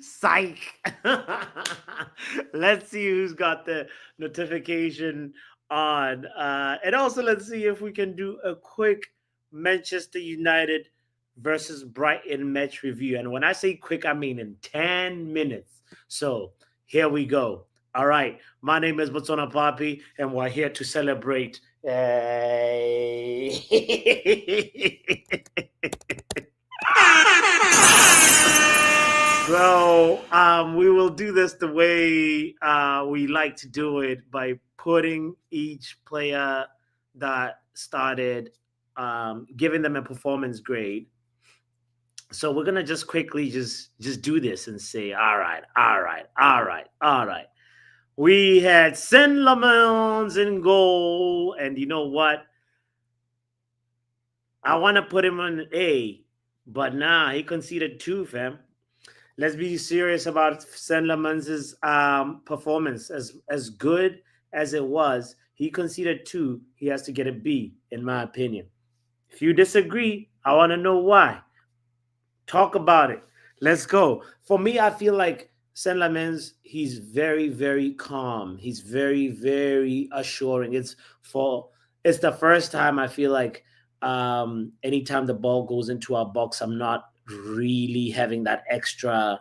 Psych. Let's see who's got the notification on. And also, let's see if we can do a quick Manchester United versus Brighton match review. And when I say quick, I mean in 10 minutes. So here we go. All right. My name is Botswana Papi, and we're here to celebrate. So we will do this the way we like to do it by putting each player that started, giving them a performance grade. So we're gonna just quickly just do this and say, all right, all right, all right, all right. We had Saint Lamans in goal, and you know what? I want to put him on A, but nah, he conceded two, fam. Let's be serious about Saint Lamans' performance. As good as it was, he conceded two. He has to get a B, in my opinion. If you disagree, I want to know why. Talk about it. Let's go. For me, I feel like Saint Lamans, he's very, very calm. He's very, very assuring. It's the first time I feel like anytime the ball goes into our box, I'm not really having that extra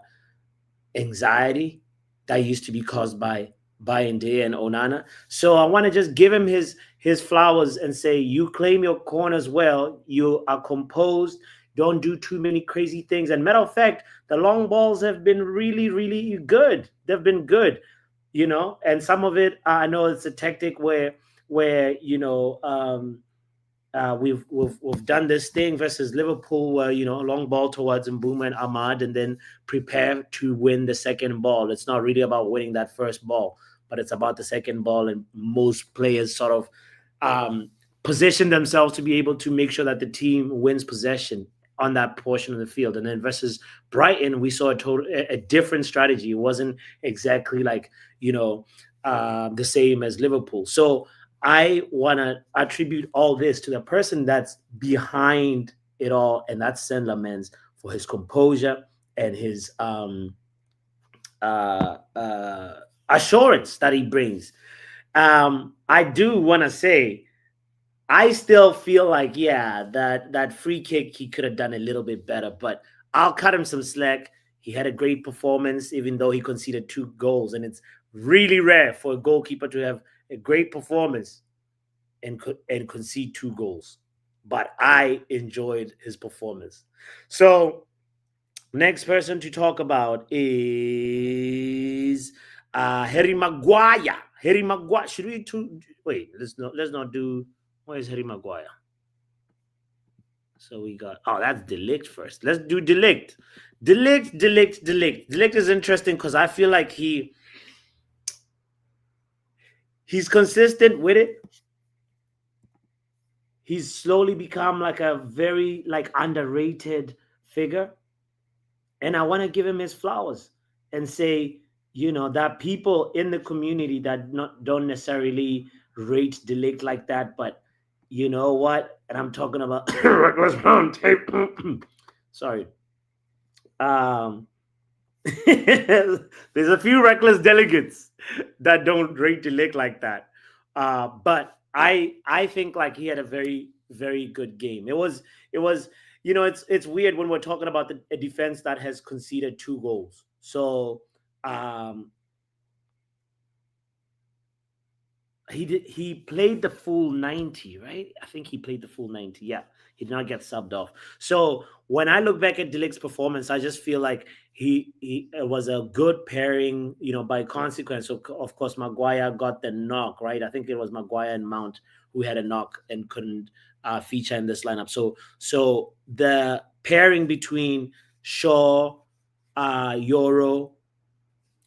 anxiety that used to be caused by Bayende and Onana. So I want to just give him his flowers and say, you claim your corners well. You are composed. Don't do too many crazy things. And matter of fact, the long balls have been really, really good. They've been good, And some of it, I know it's a tactic where we've done this thing versus Liverpool where a long ball towards Mbuma and Ahmad and then prepare to win the second ball. It's not really about winning that first ball, but it's about the second ball, and most players sort of position themselves to be able to make sure that the team wins possession on that portion of the field. And then versus Brighton, we saw a different strategy. It wasn't exactly like the same as Liverpool. So I want to attribute all this to the person that's behind it all, and that's Saint Lamans, for his composure and his assurance that he brings. I do want to say, I still feel like, that free kick, he could have done a little bit better, but I'll cut him some slack. He had a great performance, even though he conceded two goals, and it's really rare for a goalkeeper to have a great performance and concede two goals. But I enjoyed his performance. So next person to talk about is Harry Maguire. Harry Maguire. Should we wait? Let's not do. Where's Harry Maguire? So we got. Oh, that's Delict first. Let's do Delict. Delict is interesting because I feel like he's consistent with it. He's slowly become like a very underrated figure. And I want to give him his flowers and say, that people in the community that don't necessarily rate Delict like that, but you know what? And I'm talking about reckless pound tape. Sorry. There's a few reckless delegates that don't rate Delict like that. But I think like he had a very, very good game. It was it's weird when we're talking about a defense that has conceded two goals. So he played the full 90, right? I think he played the full 90. Yeah, he did not get subbed off. So when I look back at Delict's performance, I just feel like he it was a good pairing, by consequence. So of course Maguire got the knock, right? I think it was Maguire and Mount who had a knock and couldn't feature in this lineup. So the pairing between Shaw, Euro,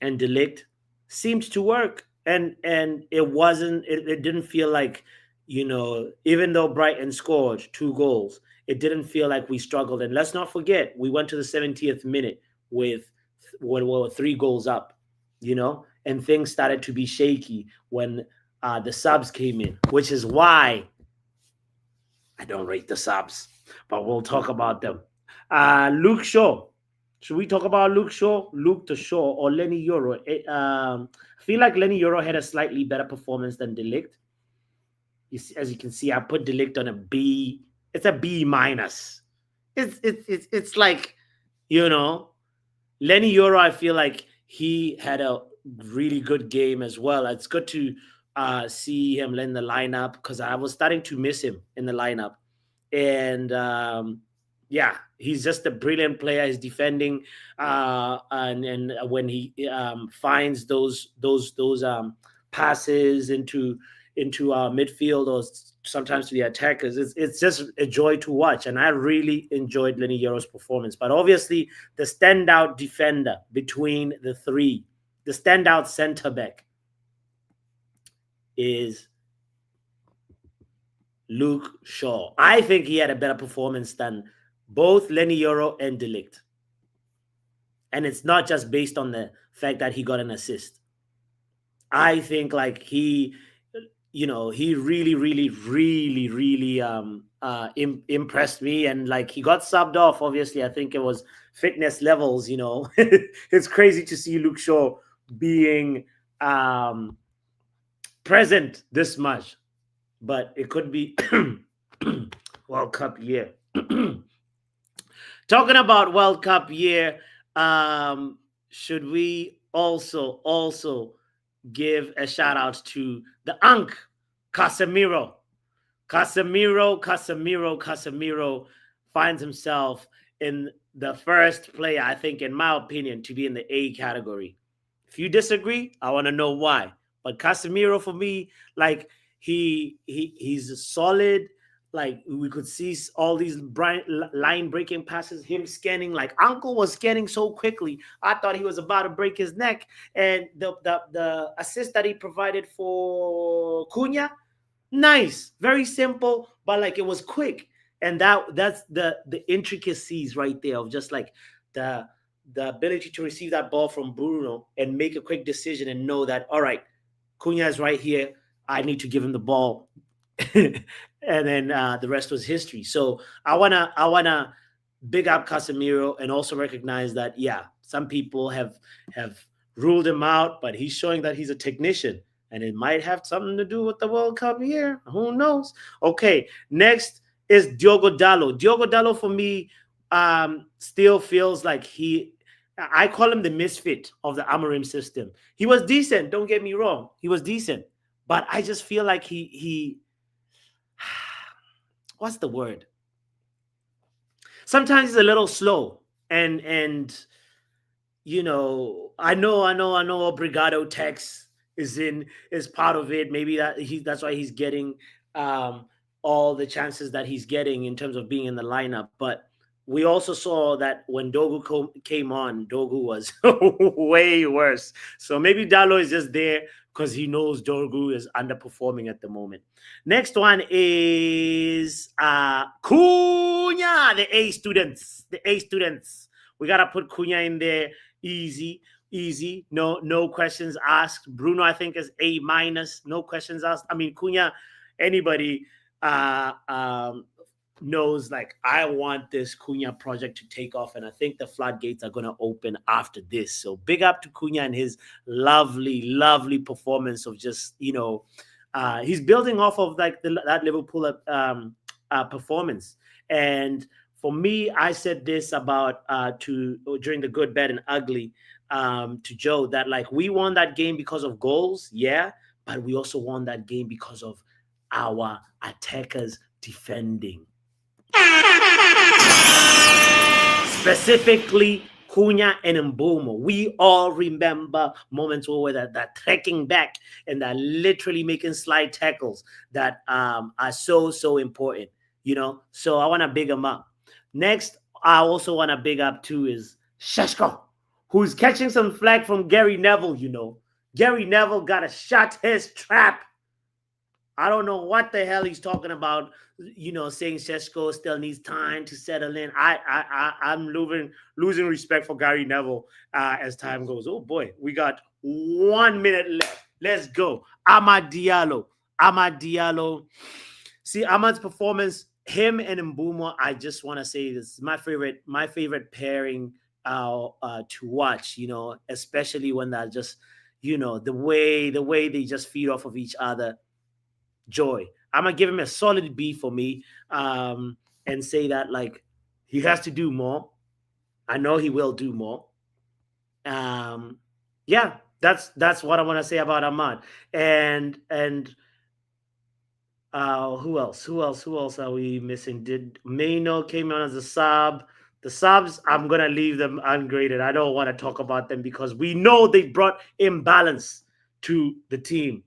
and Delict seemed to work. And it didn't feel like, even though Brighton scored two goals, it didn't feel like we struggled. And let's not forget, we went to the 70th minute with when we were 3 goals up, and things started to be shaky when the subs came in, which is why I don't rate the subs, but we'll talk about them. Luke Shaw, Should we talk about Luke the Shaw, or Lenny Euro? I feel like Lenny Euro had a slightly better performance than Delict. As you can see, I put Delict on a B. It's a B minus. It's like, you know, Lenny Euro. I feel like he had a really good game as well. It's good to see him in the lineup because I was starting to miss him in the lineup. And yeah, he's just a brilliant player. He's defending, and when he finds those passes into our midfield, or sometimes to the attackers, it's just a joy to watch. And I really enjoyed Lenny Euro's performance. But obviously, the standout defender between the three, the standout center back, is Luke Shaw. I think he had a better performance than both Lenny Euro and Delict. And it's not just based on the fact that he got an assist. I think like he really, really, really, really impressed me. And like he got subbed off. Obviously, I think it was fitness levels. It's crazy to see Luke Shaw being present this much, but it could be World Cup year. Talking about World Cup year, should we also give a shout out to the Unk, Casemiro. Casemiro finds himself in the first player, I think, in my opinion, to be in the A category. If you disagree, I want to know why. But Casemiro, for me, like he's solid. Like we could see all these line breaking passes, him scanning, like Uncle was scanning so quickly. I thought he was about to break his neck. And the assist that he provided for Cunha, nice, very simple, but like it was quick. And that's the intricacies right there of just like the ability to receive that ball from Bruno and make a quick decision and know that, all right, Cunha is right here. I need to give him the ball. And then the rest was history. So I wanna big up Casemiro and also recognize that some people have ruled him out, but he's showing that he's a technician, and it might have something to do with the World Cup here. Who knows? Okay, next is Diogo Dalot. Diogo Dalot for me still feels like I call him the misfit of the Amorim system. He was decent, don't get me wrong. He was decent, but I just feel like he what's the word? Sometimes he's a little slow, and I know Obrigado Tex is part of it. Maybe that's why he's getting all the chances that he's getting in terms of being in the lineup. But we also saw that when Dogu came on, Dogu was way worse. So maybe Dalo is just there because he knows Dogu is underperforming at the moment. Next one is Cunha, the A students. The A students. We got to put Cunha in there. Easy. No questions asked. Bruno, I think, is A minus. No questions asked. I mean, Cunha, anybody knows, like, I want this Cunha project to take off, and I think the floodgates are going to open after this. So big up to Cunha and his lovely performance of just, he's building off of like that Liverpool performance. And for me, I said this about during the good, bad, and ugly to Joe, that like we won that game because of goals, yeah, but we also won that game because of our attackers defending. Specifically, Cunha and Mbomo. We all remember moments where that trekking back and that literally making slide tackles that are so important, So I want to big them up. Next, I also want to big up too is Sheshko, who's catching some flack from Gary Neville, Gary Neville got to shut his trap. I don't know what the hell he's talking about, saying Sheshko still needs time to settle in. I'm losing respect for Gary Neville as time goes. Oh boy, we got 1 minute left. Let's go. Amad Diallo. See, Amad's performance, him and Mbumo, I just want to say this is my favorite pairing to watch. Especially when they're just, the way they just feed off of each other. Joy. I'm gonna give him a solid B for me, and say that like he has to do more. I know he will do more. Um, yeah, that's what I want to say about Ahmad. And who else? Who else are we missing? Did Maino came on as a sub? The subs, I'm gonna leave them ungraded. I don't want to talk about them because we know they brought imbalance to the team.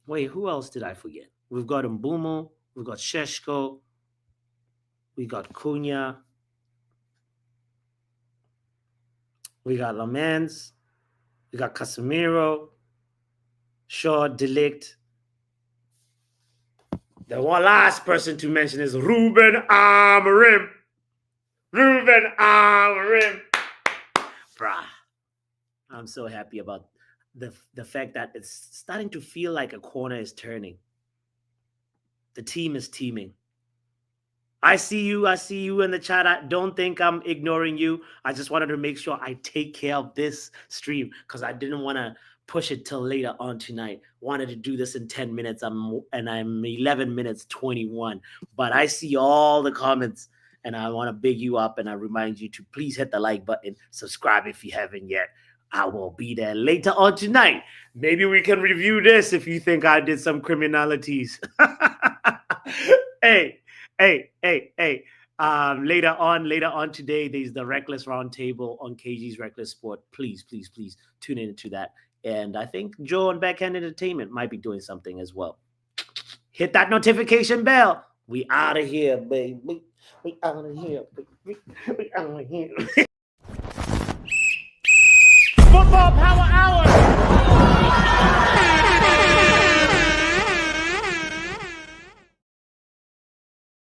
Wait, who else did I forget? We've got Mbumo, we've got Sheshko, we got Cunha, we got Lamans, we got Casemiro, Shaw, Delict. The one last person to mention is Ruben Amorim. Ruben Amorim. Bruh. I'm so happy about the fact that it's starting to feel like a corner is turning. The team is teaming. I see you in the chat. I don't think I'm ignoring you. I just wanted to make sure I take care of this stream because I didn't want to push it till later on tonight. Wanted to do this in 10 minutes. I'm 11 minutes 21. But I see all the comments and I want to big you up and I remind you to please hit the like button, subscribe if you haven't yet. I will be there later on tonight. Maybe we can review this if you think I did some criminalities. Hey. Later on today, there's the Reckless Roundtable on KG's Reckless Sport. Please tune into that. And I think Joe and Backhand Entertainment might be doing something as well. Hit that notification bell. We out of here, baby. We out of here, baby. We out of here. Football Power Hour.